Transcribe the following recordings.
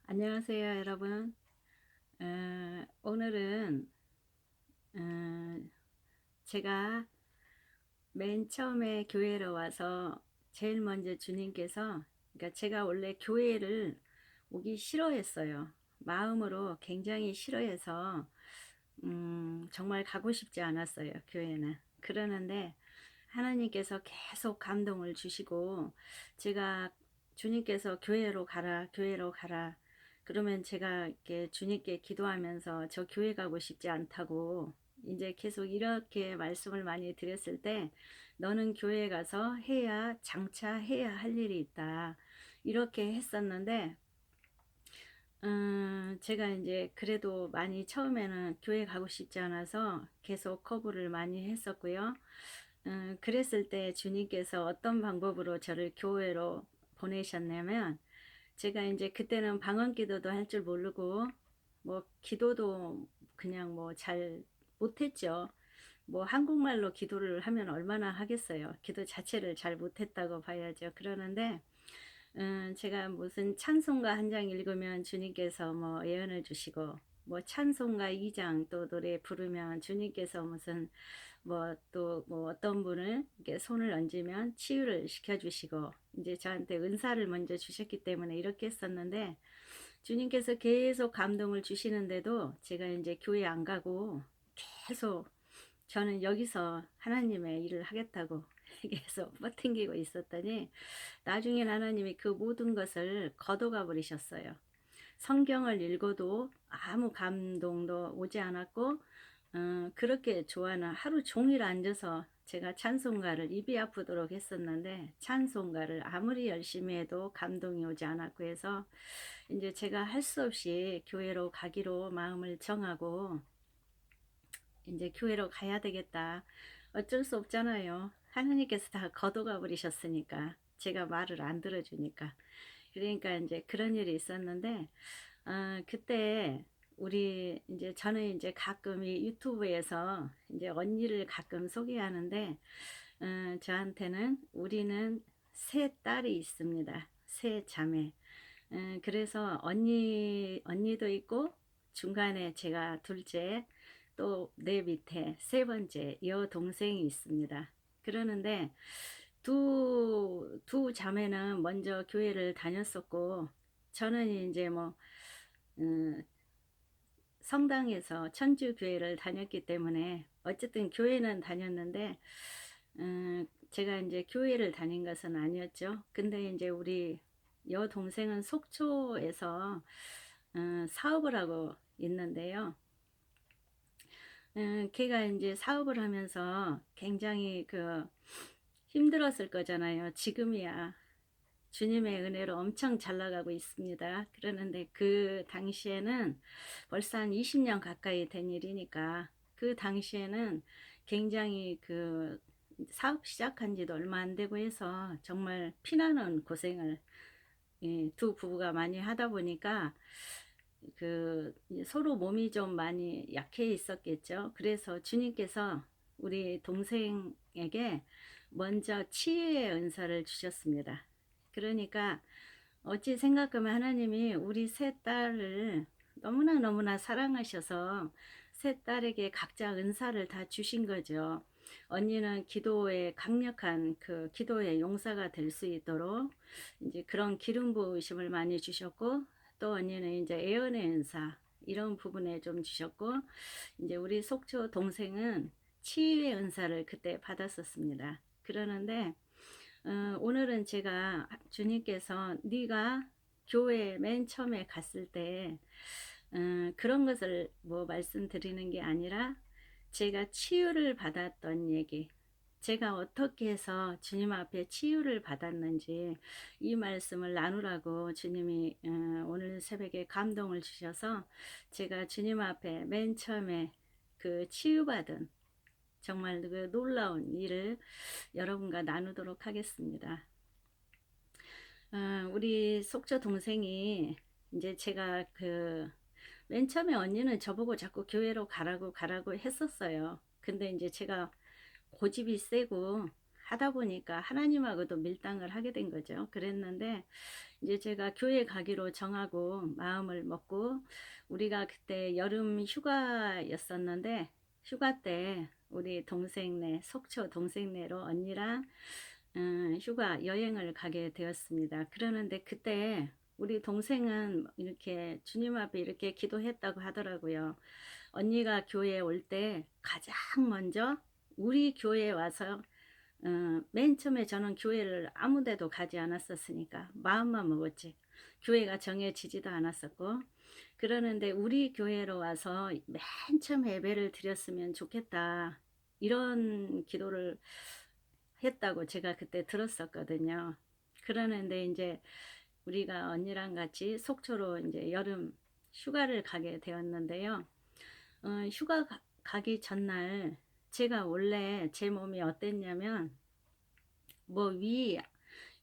안녕하세요, 여러분. 오늘은 어, 제가 맨 처음에 교회로 와서 제일 먼저 주님께서, 그러니까 제가 원래 교회를 오기 싫어했어요. 마음으로 굉장히 싫어해서 정말 가고 싶지 않았어요, 교회는. 그러는데 하나님께서 계속 감동을 주시고, 제가 주님께서 교회로 가라, 교회로 가라. 그러면 제가 이렇게 주님께 기도하면서 저 교회 가고 싶지 않다고 이제 계속 이렇게 말씀을 많이 드렸을 때, 너는 교회 가서 해야, 장차 해야 할 일이 있다. 이렇게 했었는데, 제가 이제 그래도 많이 처음에는 교회 가고 싶지 않아서 계속 거부를 많이 했었고요. 그랬을 때 주님께서 어떤 방법으로 저를 교회로 보내셨냐면, 제가 이제 그때는 방언 기도도 할 줄 모르고, 뭐, 기도도 그냥 뭐 잘 못했죠. 뭐, 한국말로 기도를 하면 얼마나 하겠어요. 기도 자체를 잘 못했다고 봐야죠. 그러는데, 제가 무슨 찬송가 한 장 읽으면 주님께서 뭐 예언을 주시고, 뭐 찬송가 2장 또 노래 부르면 주님께서 무슨 뭐 또 뭐 어떤 분을 이렇게 손을 얹으면 치유를 시켜주시고, 이제 저한테 은사를 먼저 주셨기 때문에 이렇게 했었는데, 주님께서 계속 감동을 주시는데도 제가 이제 교회 안 가고 계속 저는 여기서 하나님의 일을 하겠다고 계속 버팅기고 있었더니, 나중에 하나님이 그 모든 것을 걷어가 버리셨어요. 성경을 읽어도 아무 감동도 오지 않았고, 그렇게 좋아하는, 하루 종일 앉아서 제가 찬송가를 입이 아프도록 했었는데 찬송가를 아무리 열심히 해도 감동이 오지 않았고 해서, 이제 제가 할 수 없이 교회로 가기로 마음을 정하고, 이제 교회로 가야 되겠다. 어쩔 수 없잖아요. 하나님께서 다 걷어가 버리셨으니까. 제가 말을 안 들어주니까. 그러니까 이제 그런 일이 있었는데, 그때 우리 이제 저는 이제 가끔 이 유튜브에서 이제 언니를 가끔 소개하는데, 저한테는 우리는 세 딸이 있습니다. 세 자매. 그래서 언니도 있고, 중간에 제가 둘째, 또 내 밑에 세 번째 여동생이 있습니다. 그러는데 두 자매는 먼저 교회를 다녔었고, 저는 이제 뭐 음, 성당에서 천주교회를 다녔기 때문에 어쨌든 교회는 다녔는데, 제가 이제 교회를 다닌 것은 아니었죠. 근데 이제 우리 여동생은 속초에서 사업을 하고 있는데요. 걔가 이제 사업을 하면서 굉장히 힘들었을 거잖아요. 지금이야 주님의 은혜로 엄청 잘 나가고 있습니다. 그러는데 그 당시에는 벌써 한 20년 가까이 된 일이니까, 그 당시에는 굉장히 사업 시작한 지도 얼마 안 되고 해서 정말 피나는 고생을, 두 부부가 많이 하다 보니까 서로 몸이 좀 많이 약해 있었겠죠. 그래서 주님께서 우리 동생에게 먼저 치유의 은사를 주셨습니다. 그러니까 어찌 생각하면 하나님이 우리 세 딸을 너무나 너무나 사랑하셔서 세 딸에게 각자 은사를 다 주신 거죠. 언니는 기도에 강력한 기도의 용사가 될 수 있도록 이제 그런 기름 부으심을 많이 주셨고, 또 언니는 이제 예언의 은사 이런 부분에 좀 주셨고, 이제 우리 속초 동생은 치유의 은사를 그때 받았었습니다. 그러는데 오늘은 제가 주님께서 네가 교회 맨 처음에 갔을 때 그런 것을 뭐 말씀드리는 게 아니라, 제가 치유를 받았던 얘기, 제가 어떻게 해서 주님 앞에 치유를 받았는지 이 말씀을 나누라고 주님이 오늘 새벽에 감동을 주셔서, 제가 주님 앞에 맨 처음에 그 치유받은 정말 그 놀라운 일을 여러분과 나누도록 하겠습니다. 우리 속초 동생이, 이제 제가 맨 처음에 언니는 저보고 자꾸 교회로 가라고 가라고 했었어요. 근데 이제 제가 고집이 세고 하다 보니까 하나님하고도 밀당을 하게 된 거죠. 그랬는데 이제 제가 교회 가기로 정하고 마음을 먹고, 우리가 그때 여름 휴가였었는데 휴가 때 우리 동생네, 속초 동생네로 언니랑 휴가 여행을 가게 되었습니다. 그러는데 그때 우리 동생은 이렇게 주님 앞에 이렇게 기도했다고 하더라고요. 언니가 교회에 올 때 가장 먼저 우리 교회에 와서, 맨 처음에 저는 교회를 아무 데도 가지 않았었으니까 마음만 먹었지. 교회가 정해지지도 않았었고. 그러는데 우리 교회로 와서 맨 처음 예배를 드렸으면 좋겠다. 이런 기도를 했다고 제가 그때 들었었거든요. 그러는데 이제 우리가 언니랑 같이 속초로 이제 여름 휴가를 가게 되었는데요. 휴가 가기 전날 제가 원래 제 몸이 어땠냐면, 뭐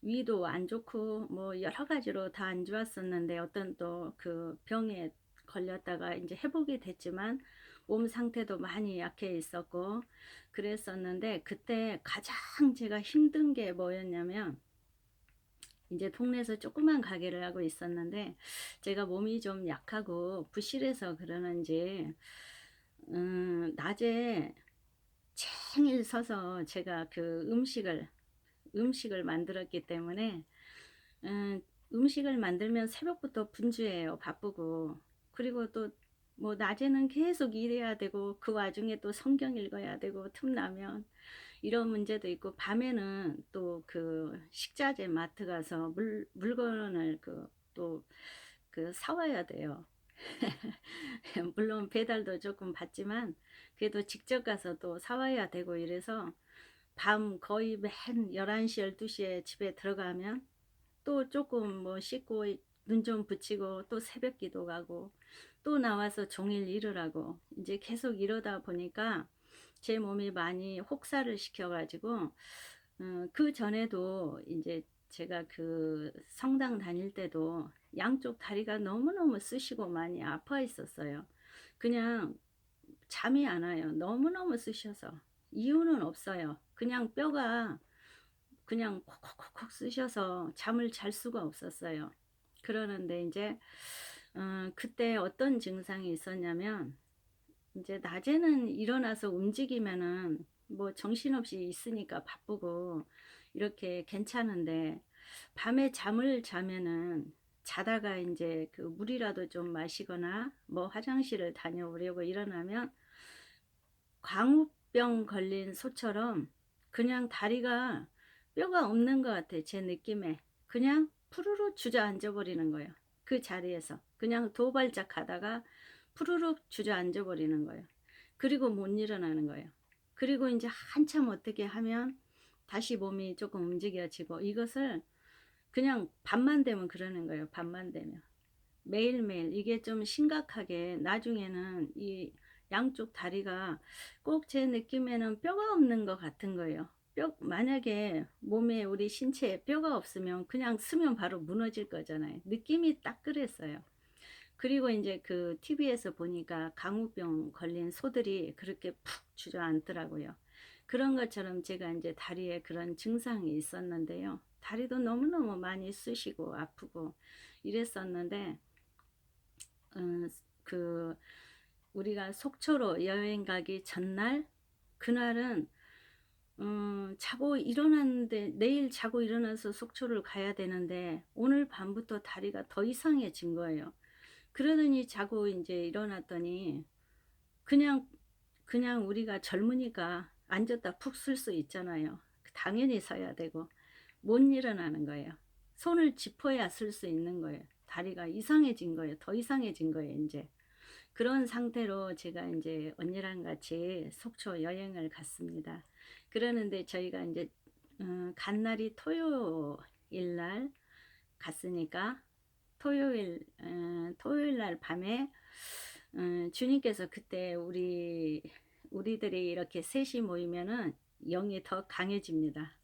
위도 안 좋고 뭐 여러 가지로 다 안 좋았었는데, 어떤 또 그 병에 걸렸다가 이제 회복이 됐지만 몸 상태도 많이 약해 있었고 그랬었는데, 그때 가장 제가 힘든 게 뭐였냐면, 이제 동네에서 조그만 가게를 하고 있었는데 제가 몸이 좀 약하고 부실해서 그러는지 낮에 챙일 서서 제가 그 음식을 만들었기 때문에, 음식을 만들면 새벽부터 분주해요. 바쁘고. 그리고 또 뭐 낮에는 계속 일해야 되고 그 와중에 또 성경 읽어야 되고 틈나면 이런 문제도 있고, 밤에는 또 그 식자재 마트 가서 물건을 또 그 사와야 돼요. 물론 배달도 조금 받지만 그래도 직접 가서 또 사와야 되고 이래서 밤 거의 맨 11시 12시에 집에 들어가면 또 조금 뭐 씻고 눈 좀 붙이고 또 새벽 기도 가고 또 나와서 종일 일을 하고, 이제 계속 이러다 보니까 제 몸이 많이 혹사를 시켜가지고, 그 전에도 이제 제가 그 성당 다닐 때도 양쪽 다리가 너무너무 쑤시고 많이 아파 있었어요. 그냥 잠이 안 와요. 너무너무 쑤셔서. 이유는 없어요. 그냥 뼈가 그냥 콕콕콕콕 쑤셔서 잠을 잘 수가 없었어요. 그러는데 이제 그때 어떤 증상이 있었냐면, 이제 낮에는 일어나서 움직이면은 뭐 정신없이 있으니까 바쁘고 이렇게 괜찮은데, 밤에 잠을 자면은 자다가 이제 그 물이라도 좀 마시거나 뭐 화장실을 다녀오려고 일어나면 광우병 걸린 소처럼 그냥 다리가 뼈가 없는 것 같아. 제 느낌에 그냥 푸르르 주저앉아 버리는 거예요. 그 자리에서 그냥 도 발짝 가다가 푸르륵 주저앉아 버리는 거예요. 그리고 못 일어나는 거예요. 그리고 이제 한참 어떻게 하면 다시 몸이 조금 움직여지고, 이것을 그냥 밤만 되면 그러는 거예요. 밤만 되면 매일매일 이게 좀 심각하게, 나중에는 이 양쪽 다리가 꼭 제 느낌에는 뼈가 없는 것 같은 거예요. 만약에 몸에 우리 신체에 뼈가 없으면 그냥 쓰면 바로 무너질 거잖아요. 느낌이 딱 그랬어요. 그리고 이제 그 TV에서 보니까 강우병 걸린 소들이 그렇게 푹 주저앉더라고요. 그런 것처럼 제가 이제 다리에 그런 증상이 있었는데요. 다리도 너무너무 많이 쑤시고 아프고 이랬었는데, 음, 그 우리가 속초로 여행 가기 전날, 그날은 자고 일어났는데, 내일 자고 일어나서 속초를 가야 되는데 오늘 밤부터 다리가 더 이상해진 거예요. 그러더니 자고 이제 일어났더니 그냥 우리가 젊으니까 앉았다 푹 쓸 수 있잖아요. 당연히 서야 되고 못 일어나는 거예요. 손을 짚어야 쓸 수 있는 거예요. 다리가 이상해진 거예요. 더 이상해진 거예요, 이제. 그런 상태로 제가 이제 언니랑 같이 속초 여행을 갔습니다. 그러는데 저희가 이제 간 날이 토요일 날 갔으니까, 토요일 날 밤에 주님께서 그때 우리들이 이렇게 셋이 모이면은 영이 더 강해집니다.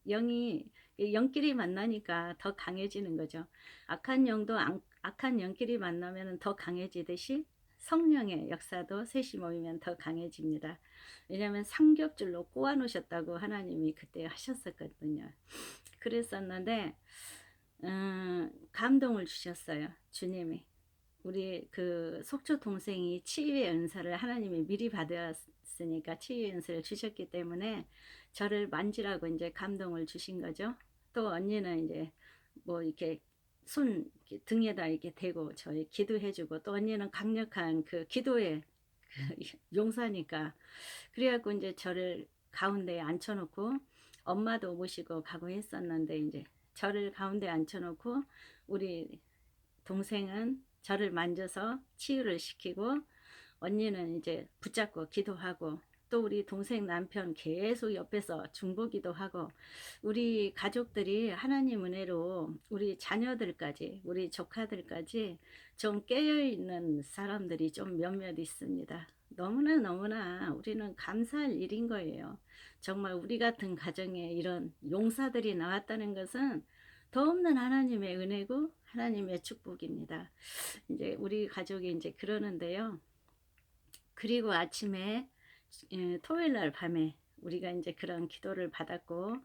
영이 영끼리 만나니까 더 강해지는 거죠. 악한 영도 악한 영끼리 만나면 더 강해지듯이 성령의 역사도 셋이 모이면 더 강해집니다. 왜냐하면 삼겹줄로 꼬아 놓으셨다고 하나님이 그때 하셨었거든요. 그랬었는데 감동을 주셨어요, 주님이. 우리 그 속초 동생이 치유의 은사를 하나님이 미리 받았으니까 치유의 은사를 주셨기 때문에 저를 만지라고 이제 감동을 주신 거죠. 또 언니는 이제 뭐 이렇게 손 이렇게 등에다 이렇게 대고 저희 기도해주고, 또 언니는 강력한 그 기도의 그 용사니까, 그래갖고 이제 저를 가운데에 앉혀놓고, 엄마도 모시고 가고 했었는데 이제 저를 가운데 앉혀놓고 우리 동생은 저를 만져서 치유를 시키고, 언니는 이제 붙잡고 기도하고, 또 우리 동생 남편 계속 옆에서 중보기도 하고, 우리 가족들이 하나님 은혜로 우리 자녀들까지, 우리 조카들까지 좀 깨어있는 사람들이 좀 몇몇 있습니다. 너무나 우리는 감사할 일인 거예요. 정말 우리 같은 가정에 이런 용사들이 나왔다는 것은 더없는 하나님의 은혜고 하나님의 축복입니다. 이제 우리 가족이 이제 그러는데요. 그리고 아침에 토요일 날 밤에 우리가 이제 그런 기도를 받았고,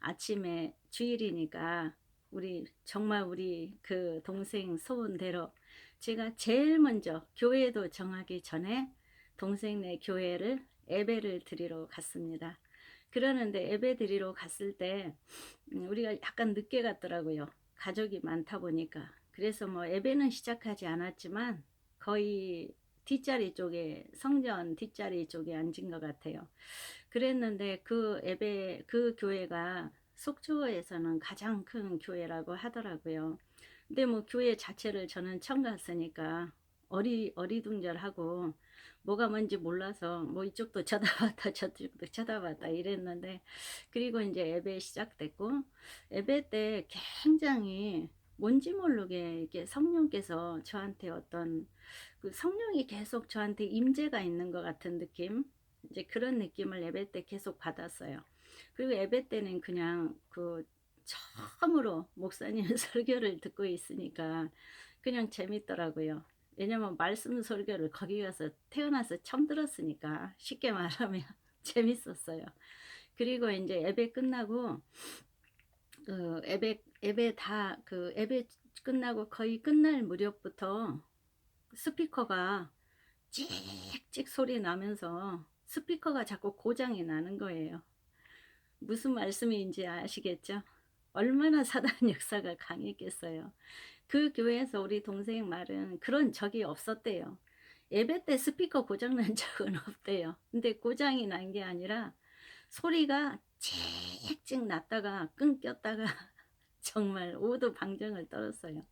아침에 주일이니까 우리 정말 우리 그 동생 소원대로 제가 제일 먼저 교회도 정하기 전에 동생네 교회를 예배를 드리러 갔습니다. 그러는데 예배 드리러 갔을 때 우리가 약간 늦게 갔더라고요. 가족이 많다 보니까. 그래서 뭐 예배는 시작하지 않았지만 거의 뒷자리 쪽에, 성전 뒷자리 쪽에 앉은 것 같아요. 그랬는데 그 예배, 그 교회가 속초에서는 가장 큰 교회라고 하더라고요. 근데 뭐 교회 자체를 저는 처음 갔으니까 어리둥절하고 뭐가 뭔지 몰라서 뭐 이쪽도 쳐다봤다 저쪽도 쳐다봤다 이랬는데, 그리고 이제 예배 시작됐고, 예배 때 굉장히 뭔지 모르게 이렇게 성령께서 저한테 어떤 그 성령이 계속 저한테 임재가 있는 것 같은 느낌, 이제 그런 느낌을 예배 때 계속 받았어요. 그리고 예배 때는 그냥 그 처음으로 목사님 설교를 듣고 있으니까 그냥 재밌더라고요. 왜냐면 말씀 설교를 거기 가서 태어나서 처음 들었으니까 쉽게 말하면 재밌었어요. 그리고 이제 예배 끝나고 그 예배 끝나고 거의 끝날 무렵부터 스피커가 찍찍 소리 나면서 스피커가 자꾸 고장이 나는 거예요. 무슨 말씀인지 아시겠죠? 얼마나 사단 역사가 강했겠어요. 그 교회에서 우리 동생 말은 그런 적이 없었대요. 예배 때 스피커 고장난 적은 없대요. 근데 고장이 난 게 아니라 소리가 찍찍 났다가 끊겼다가 정말 오두방정을 떨었어요.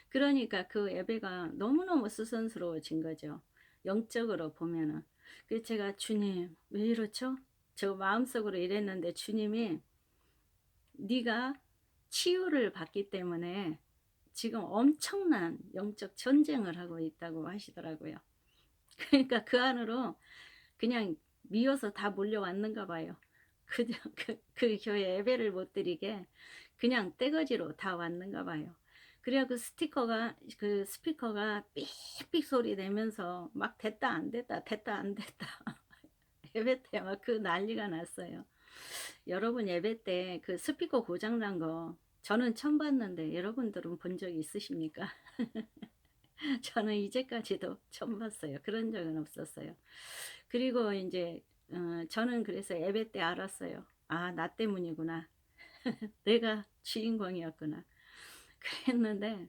그러니까 그 예배가 너무너무 수선스러워진 거죠. 영적으로 보면은. 그래서 제가 주님 왜 이렇죠? 저 마음속으로 이랬는데 주님이 네가 치유를 받기 때문에 지금 엄청난 영적 전쟁을 하고 있다고 하시더라고요. 그러니까 그 안으로 그냥 미워서 다 몰려왔는가 봐요. 그 교회 예배를 못 드리게 그냥 떼거지로 다 왔는가 봐요. 그래야 그 스피커가 삑삑 소리 내면서 막 됐다 안 됐다 됐다 안 됐다 예배 때 막 그 난리가 났어요. 여러분 예배 때 그 스피커 고장 난 거 저는 처음 봤는데 여러분들은 본 적 있으십니까? 저는 이제까지도 처음 봤어요. 그런 적은 없었어요. 그리고 이제 저는 그래서 예배 때 알았어요. 아, 나 때문이구나. 내가 주인공이었구나. 그랬는데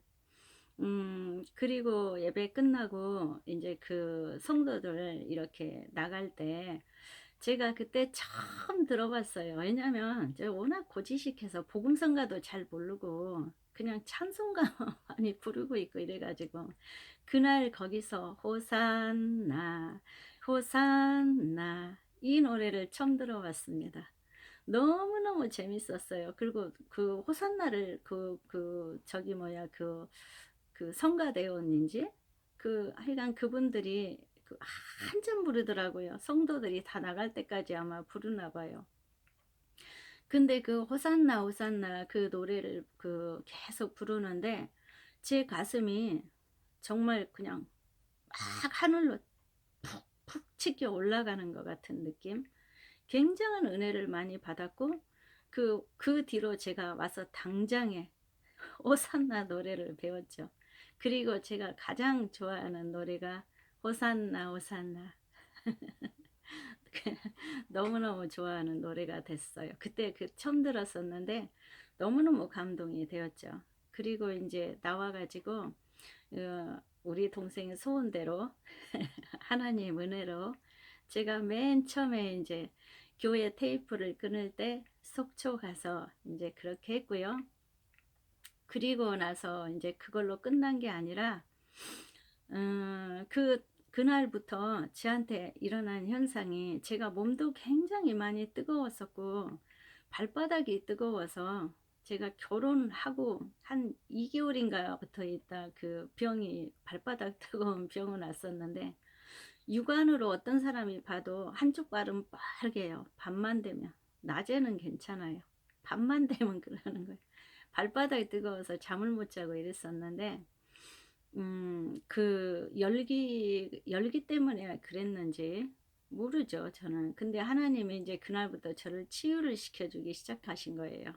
그리고 예배 끝나고 이제 그 성도들 이렇게 나갈 때 제가 그때 처음 들어봤어요. 왜냐면 제가 워낙 고지식해서 복음성가도 잘 모르고 그냥 찬송가만 많이 부르고 있고 이래가지고 그날 거기서 호산나 호산나 이 노래를 처음 들어봤습니다. 너무너무 재밌었어요. 그리고 그 호산나를 저기 뭐야 그 성가대원인지 그 하여간 그분들이 그 한참 부르더라고요. 성도들이 다 나갈 때까지 아마 부르나 봐요. 근데 그 호산나 호산나 그 노래를 그 계속 부르는데 제 가슴이 정말 그냥 하늘로 푹푹 치켜 올라가는 것 같은 느낌. 굉장한 은혜를 많이 받았고 그 뒤로 제가 와서 당장에 호산나 노래를 배웠죠. 그리고 제가 가장 좋아하는 노래가 호산나 호산나. 너무너무 좋아하는 노래가 됐어요. 그때 처음 들었었는데 너무너무 감동이 되었죠. 그리고 이제 나와 가지고 우리 동생의 소원대로 하나님 은혜로 제가 맨 처음에 이제 교회 테이프를 끊을 때 속초 가서 이제 그렇게 했고요. 그리고 나서 이제 그걸로 끝난 게 아니라 그날부터 저한테 일어난 현상이, 제가 몸도 굉장히 많이 뜨거웠었고 발바닥이 뜨거워서 제가 결혼하고 한 2개월인가부터 있다 그 병이, 발바닥 뜨거운 병은 왔었는데, 육안으로 어떤 사람이 봐도 한쪽 발은 빨개요. 밤만 되면. 낮에는 괜찮아요. 밤만 되면 그러는 거예요. 발바닥이 뜨거워서 잠을 못 자고 이랬었는데, 그 열기 때문에 그랬는지 모르죠, 저는. 근데 하나님이 이제 그날부터 저를 치유를 시켜주기 시작하신 거예요.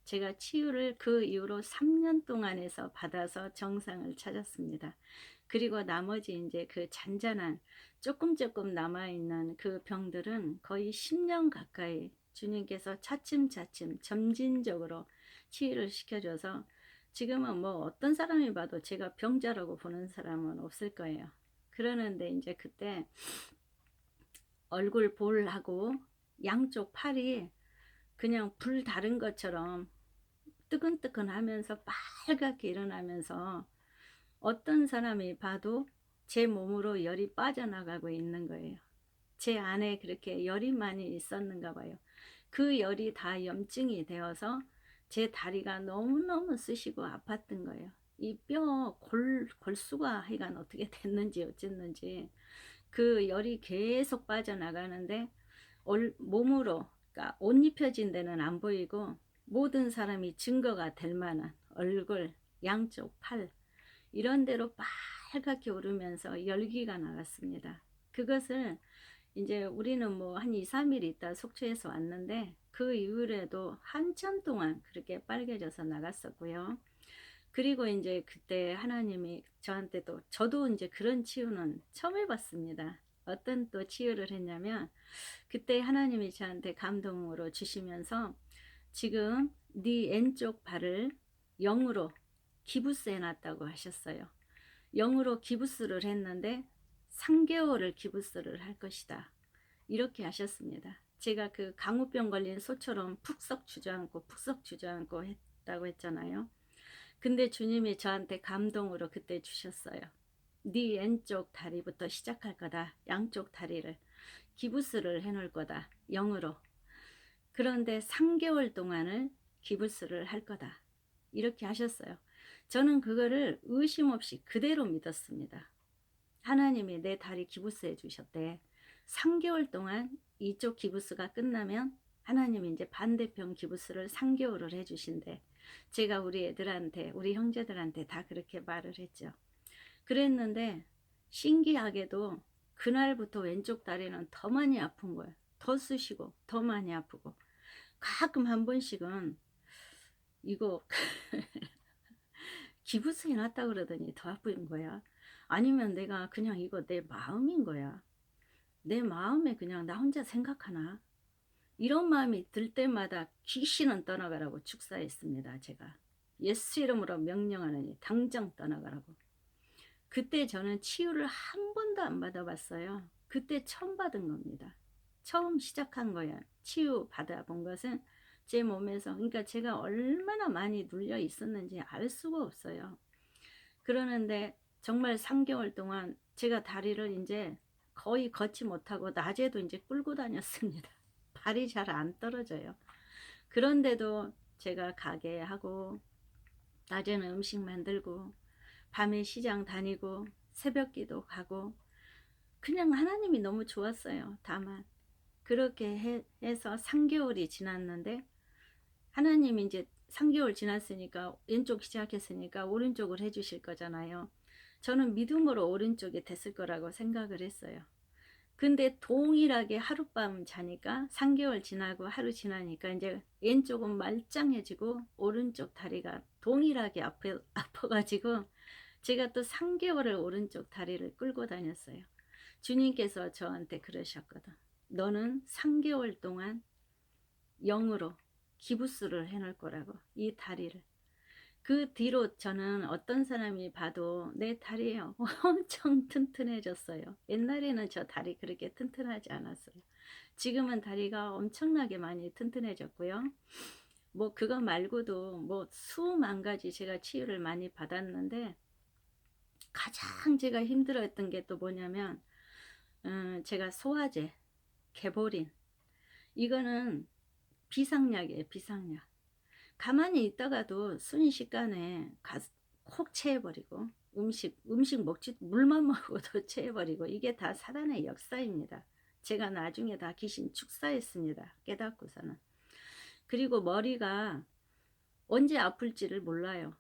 제가 치유를 그 이후로 3년 동안에서 받아서 정상을 찾았습니다. 그리고 나머지 이제 그 잔잔한 조금 남아있는 그 병들은 거의 10년 가까이 주님께서 차츰차츰 점진적으로 치유를 시켜줘서 지금은 뭐 어떤 사람이 봐도 제가 병자라고 보는 사람은 없을 거예요. 그러는데 이제 그때 얼굴 볼하고 양쪽 팔이 그냥 불 다른 것처럼 뜨끈뜨끈하면서 빨갛게 일어나면서 어떤 사람이 봐도 제 몸으로 열이 빠져나가고 있는 거예요. 제 안에 그렇게 열이 많이 있었는가 봐요. 그 열이 다 염증이 되어서 제 다리가 너무너무 쑤시고 아팠던 거예요. 이 골수가 하여간 어떻게 됐는지 어쨌는지 그 열이 계속 빠져나가는데 몸으로, 그러니까 옷 입혀진 데는 안 보이고 모든 사람이 증거가 될 만한 얼굴, 양쪽 팔 이런 데로 빨갛게 오르면서 열기가 나갔습니다. 그것을 이제 우리는 뭐 한 2, 3일 있다 속초에서 왔는데 그 이후에도 한참 동안 그렇게 빨개져서 나갔었고요. 그리고 이제 그때 하나님이 저한테도, 저도 이제 그런 치유는 처음 해봤습니다. 어떤 또 치유를 했냐면, 그때 하나님이 저한테 감동으로 주시면서 지금 네 왼쪽 발을 영으로 기부스 해놨다고 하셨어요. 영으로 기부스를 했는데 3개월을 기부스를 할 것이다, 이렇게 하셨습니다. 제가 그 강우병 걸린 소처럼 푹썩 주저앉고 했다고 했잖아요. 근데 주님이 저한테 감동으로 그때 주셨어요. 네 왼쪽 다리부터 시작할 거다. 양쪽 다리를 기부스를 해놓을 거다, 영으로. 그런데 3개월 동안을 기부스를 할 거다, 이렇게 하셨어요. 저는 그거를 의심 없이 그대로 믿었습니다. 하나님이 내 다리 기부스 해주셨대. 3개월 동안 이쪽 기부스가 끝나면 하나님이 이제 반대편 기부스를 3개월을 해주신대. 제가 우리 애들한테, 우리 형제들한테 다 그렇게 말을 했죠. 그랬는데 신기하게도 그날부터 왼쪽 다리는 더 많이 아픈 거예요. 더 쑤시고 더 많이 아프고, 가끔 한 번씩은 이거 기부스 해놨다 그러더니 더 아픈 거야. 아니면 내가 그냥 이거 내 마음인 거야. 내 마음에 그냥 나 혼자 생각하나? 이런 마음이 들 때마다 귀신은 떠나가라고 축사했습니다. 제가 예수 이름으로 명령하느니 당장 떠나가라고. 그때 저는 치유를 한 번도 안 받아봤어요. 그때 처음 받은 겁니다. 처음 시작한 거야. 치유 받아본 것은 제 몸에서, 그러니까 제가 얼마나 많이 눌려 있었는지 알 수가 없어요. 그러는데 정말 3개월 동안 제가 다리를 이제 거의 걷지 못하고 낮에도 이제 끌고 다녔습니다. 발이 잘 안 떨어져요. 그런데도 제가 가게 하고 낮에는 음식 만들고 밤에 시장 다니고 새벽 기도 가고, 그냥 하나님이 너무 좋았어요. 다만 그렇게 해서 3개월이 지났는데, 하나님이 이제 3개월 지났으니까 왼쪽 시작했으니까 오른쪽을 해주실 거잖아요. 저는 믿음으로 오른쪽이 됐을 거라고 생각을 했어요. 근데 동일하게 하룻밤 자니까 3개월 지나고 하루 지나니까 이제 왼쪽은 말짱해지고 오른쪽 다리가 동일하게 아파가지고 제가 또 3개월을 오른쪽 다리를 끌고 다녔어요. 주님께서 저한테 그러셨거든. 너는 3개월 동안 영으로 기부스를 해놓을 거라고, 이 다리를. 그 뒤로 저는 어떤 사람이 봐도 내 다리 엄청 튼튼해졌어요. 옛날에는 저 다리 그렇게 튼튼하지 않았어요. 지금은 다리가 엄청나게 많이 튼튼해졌고요. 뭐 그거 말고도 뭐 수만 가지 제가 치유를 많이 받았는데, 가장 제가 힘들었던 게 또 뭐냐면 제가 소화제, 개보린, 이거는 비상약이에요. 비상약. 가만히 있다가도 순식간에 콕 체해버리고, 음식 먹지, 물만 먹어도 체해버리고, 이게 다 사단의 역사입니다. 제가 나중에 다 귀신 축사했습니다. 깨닫고서는. 그리고 머리가 언제 아플지를 몰라요.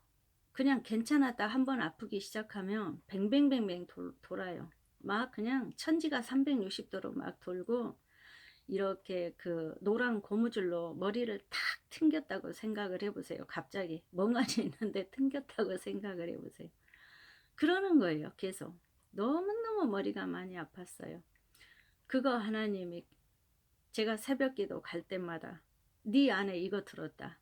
그냥 괜찮았다 한번 아프기 시작하면 뱅뱅뱅뱅 돌아요. 막 그냥 천지가 360도로 막 돌고, 이렇게 그 노란 고무줄로 머리를 탁 튕겼다고 생각을 해보세요. 갑자기 멍하니 있는데 튕겼다고 생각을 해보세요. 그러는 거예요. 계속. 너무너무 머리가 많이 아팠어요. 그거 하나님이, 제가 새벽기도 갈 때마다 네 안에 이거 들었다,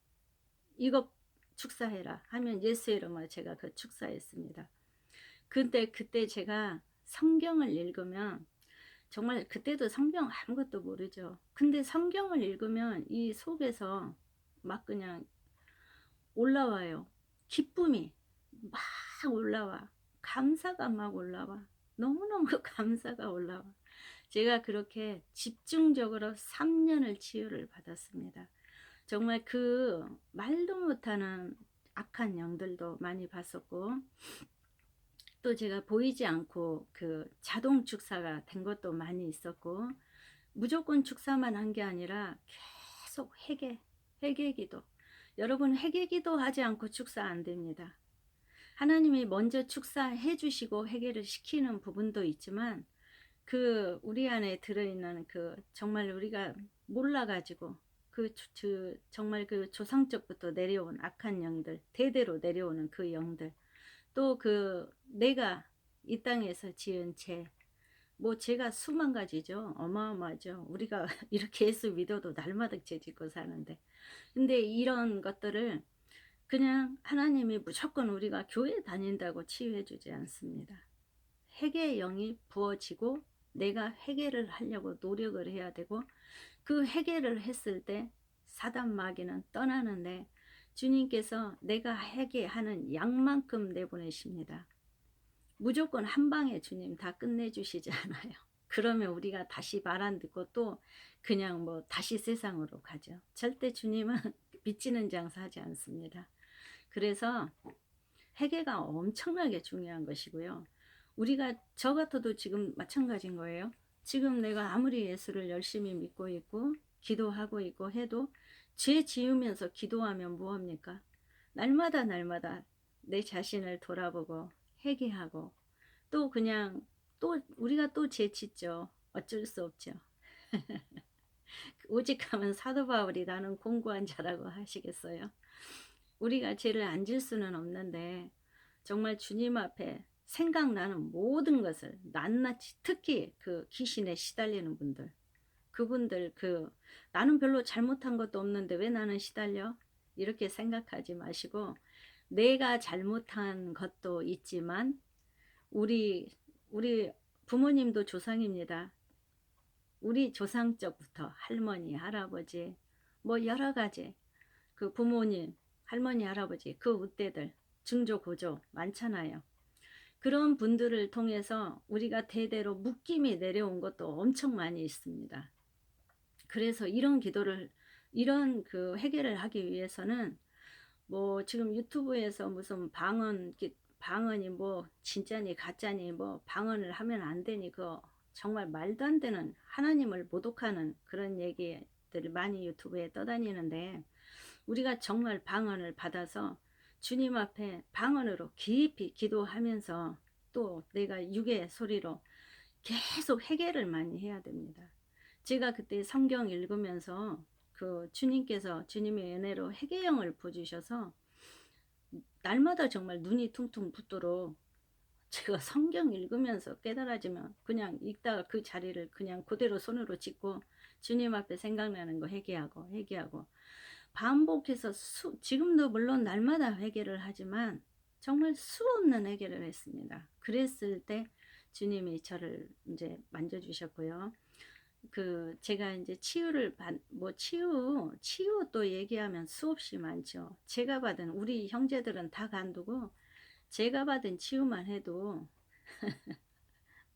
이거 축사해라 하면 예수의 이름으로 제가 그 축사했습니다. 근데 그때 제가 성경을 읽으면, 정말 그때도 성경 아무것도 모르죠. 근데 성경을 읽으면 이 속에서 막 그냥 올라와요. 기쁨이 막 올라와. 감사가 막 올라와. 너무너무 감사가 올라와. 제가 그렇게 집중적으로 3년을 치유를 받았습니다. 정말 그 말도 못하는 악한 영들도 많이 봤었고, 또 제가 보이지 않고 그 자동 축사가 된 것도 많이 있었고, 무조건 축사만 한 게 아니라 계속 회개기도. 여러분, 회개기도 하지 않고 축사 안 됩니다. 하나님이 먼저 축사해 주시고 회개를 시키는 부분도 있지만, 그 우리 안에 들어있는 그 정말 우리가 몰라가지고 정말 그 조상적부터 내려온 악한 영들, 대대로 내려오는 그 영들, 또 그 내가 이 땅에서 지은 죄, 뭐 죄가 수만 가지죠. 어마어마하죠. 우리가 이렇게 예수 믿어도 날마다 죄 짓고 사는데, 근데 이런 것들을 그냥 하나님이 무조건 우리가 교회 다닌다고 치유해 주지 않습니다. 회개의 영이 부어지고 내가 회개를 하려고 노력을 해야 되고, 그 회개를 했을 때 사단 마귀는 떠나는데, 주님께서 내가 회개하는 양만큼 내보내십니다. 무조건 한 방에 주님 다 끝내주시지 않아요. 그러면 우리가 다시 말 안 듣고 또 그냥 뭐 다시 세상으로 가죠. 절대 주님은 빚지는 장사하지 않습니다. 그래서 회개가 엄청나게 중요한 것이고요. 우리가 저 같아도 지금 마찬가지인 거예요. 지금 내가 아무리 예수를 열심히 믿고 있고 기도하고 있고 해도 죄 지으면서 기도하면 뭐합니까? 날마다 내 자신을 돌아보고 회개하고, 또 그냥 또 우리가 또 죄 짓죠. 어쩔 수 없죠. 오직 하면 사도 바울이 나는 공고한 자라고 하시겠어요? 우리가 죄를 안 질 수는 없는데, 정말 주님 앞에 생각나는 모든 것을 낱낱이, 특히 그 귀신에 시달리는 분들, 그분들 나는 별로 잘못한 것도 없는데 왜 나는 시달려? 이렇게 생각하지 마시고, 내가 잘못한 것도 있지만 우리 부모님도 조상입니다. 우리 조상 쪽부터 할머니, 할아버지, 뭐 여러 가지 그 부모님, 할머니, 할아버지, 그 우대들, 증조, 고조 많잖아요. 그런 분들을 통해서 우리가 대대로 묶임이 내려온 것도 엄청 많이 있습니다. 그래서 이런 그 해결을 하기 위해서는, 뭐 지금 유튜브에서 무슨 방언이 뭐 진짜니 가짜니 뭐 방언을 하면 안 되니, 그거 정말 말도 안 되는, 하나님을 모독하는 그런 얘기들이 많이 유튜브에 떠다니는데, 우리가 정말 방언을 받아서 주님 앞에 방언으로 깊이 기도하면서 또 내가 육의 소리로 계속 회개를 많이 해야 됩니다. 제가 그때 성경 읽으면서 그 주님께서 주님의 은혜로 회개형을 보여주셔서 날마다 정말 눈이 퉁퉁 붓도록 제가 성경 읽으면서 깨달아지면 그냥 읽다가 그 자리를 그냥 그대로 손으로 짚고 주님 앞에 생각나는 거 회개하고 회개하고 반복해서 지금도 물론 날마다 회개를 하지만 정말 수 없는 회개를 했습니다. 그랬을 때 주님이 저를 이제 만져주셨고요. 그 제가 이제 치유를 뭐 치유 또 얘기하면 수없이 많죠. 제가 받은 우리 형제들은 다 간두고 제가 받은 치유만 해도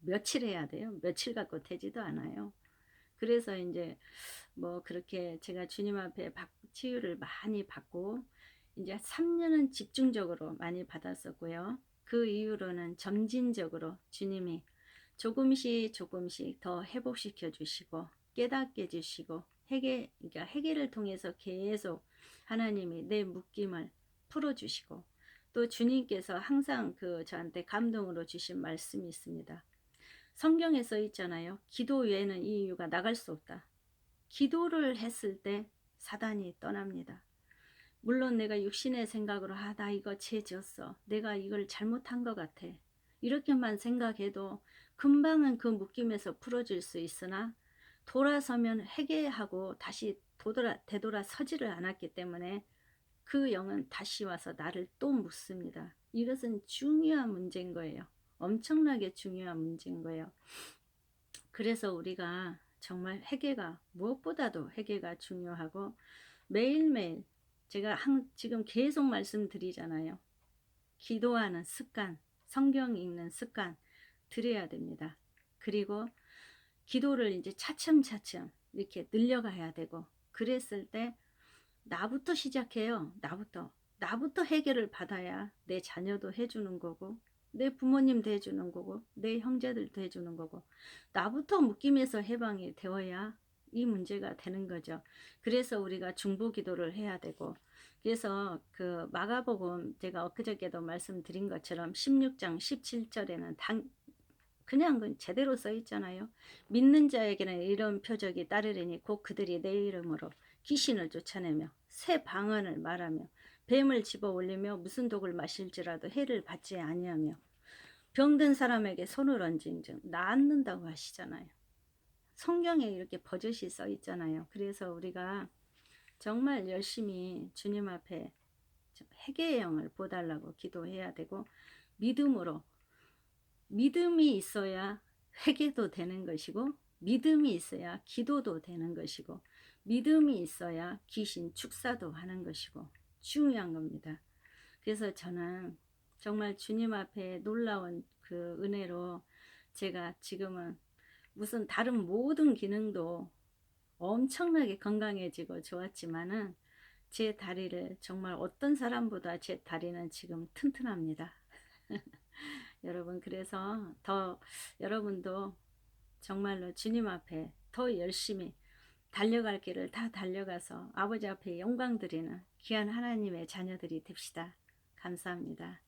며칠 해야 돼요. 며칠 갖고 되지도 않아요. 그래서 이제 뭐 그렇게 제가 주님 앞에 치유를 많이 받고 이제 3년은 집중적으로 많이 받았었고요. 그 이후로는 점진적으로 주님이 조금씩 조금씩 더 회복시켜 주시고 깨닫게 해주시고 그러니까 회개를 통해서 계속 하나님이 내 묶임을 풀어주시고 또 주님께서 항상 그 저한테 감동으로 주신 말씀이 있습니다. 성경에 써 있잖아요. 기도 외에는 이 이유가 나갈 수 없다. 기도를 했을 때 사단이 떠납니다. 물론 내가 육신의 생각으로 나 이거 죄 지었어. 내가 이걸 잘못한 것 같아. 이렇게만 생각해도 금방은 그 묶임에서 풀어질 수 있으나 돌아서면 회개하고 다시 되돌아서지를 않았기 때문에 그 영은 다시 와서 나를 또 묻습니다. 이것은 중요한 문제인 거예요. 엄청나게 중요한 문제인 거예요. 그래서 우리가 정말 회개가 무엇보다도 회개가 중요하고 매일매일 제가 지금 계속 말씀드리잖아요. 기도하는 습관, 성경 읽는 습관 들여야 됩니다. 그리고 기도를 이제 차츰차츰 이렇게 늘려가야 되고 그랬을 때 나부터 시작해요. 나부터 해결을 받아야 내 자녀도 해주는 거고 내 부모님도 해주는 거고 내 형제들도 해주는 거고 나부터 묶임에서 해방이 되어야 이 문제가 되는 거죠. 그래서 우리가 중보기도를 해야 되고 그래서 그 마가복음 제가 엊그저께도 말씀드린 것처럼 16장 17절에는 그냥 제대로 써 있잖아요. 믿는 자에게는 이런 표적이 따르리니 곧 그들이 내 이름으로 귀신을 쫓아내며 새 방언을 말하며 뱀을 집어 올리며 무슨 독을 마실지라도 해를 받지 아니하며 병든 사람에게 손을 얹은즉 낫는다고 하시잖아요. 성경에 이렇게 버젓이 써 있잖아요. 그래서 우리가 정말 열심히 주님 앞에 회개의 영을 보달라고 기도해야 되고 믿음이 있어야 회개도 되는 것이고 믿음이 있어야 기도도 되는 것이고 믿음이 있어야 귀신 축사도 하는 것이고 중요한 겁니다. 그래서 저는 정말 주님 앞에 놀라운 그 은혜로 제가 지금은 무슨 다른 모든 기능도 엄청나게 건강해지고 좋았지만은 제 다리를 정말 어떤 사람보다 제 다리는 지금 튼튼합니다. 여러분 그래서 더 여러분도 정말로 주님 앞에 더 열심히 달려갈 길을 다 달려가서 아버지 앞에 영광 드리는 귀한 하나님의 자녀들이 됩시다. 감사합니다.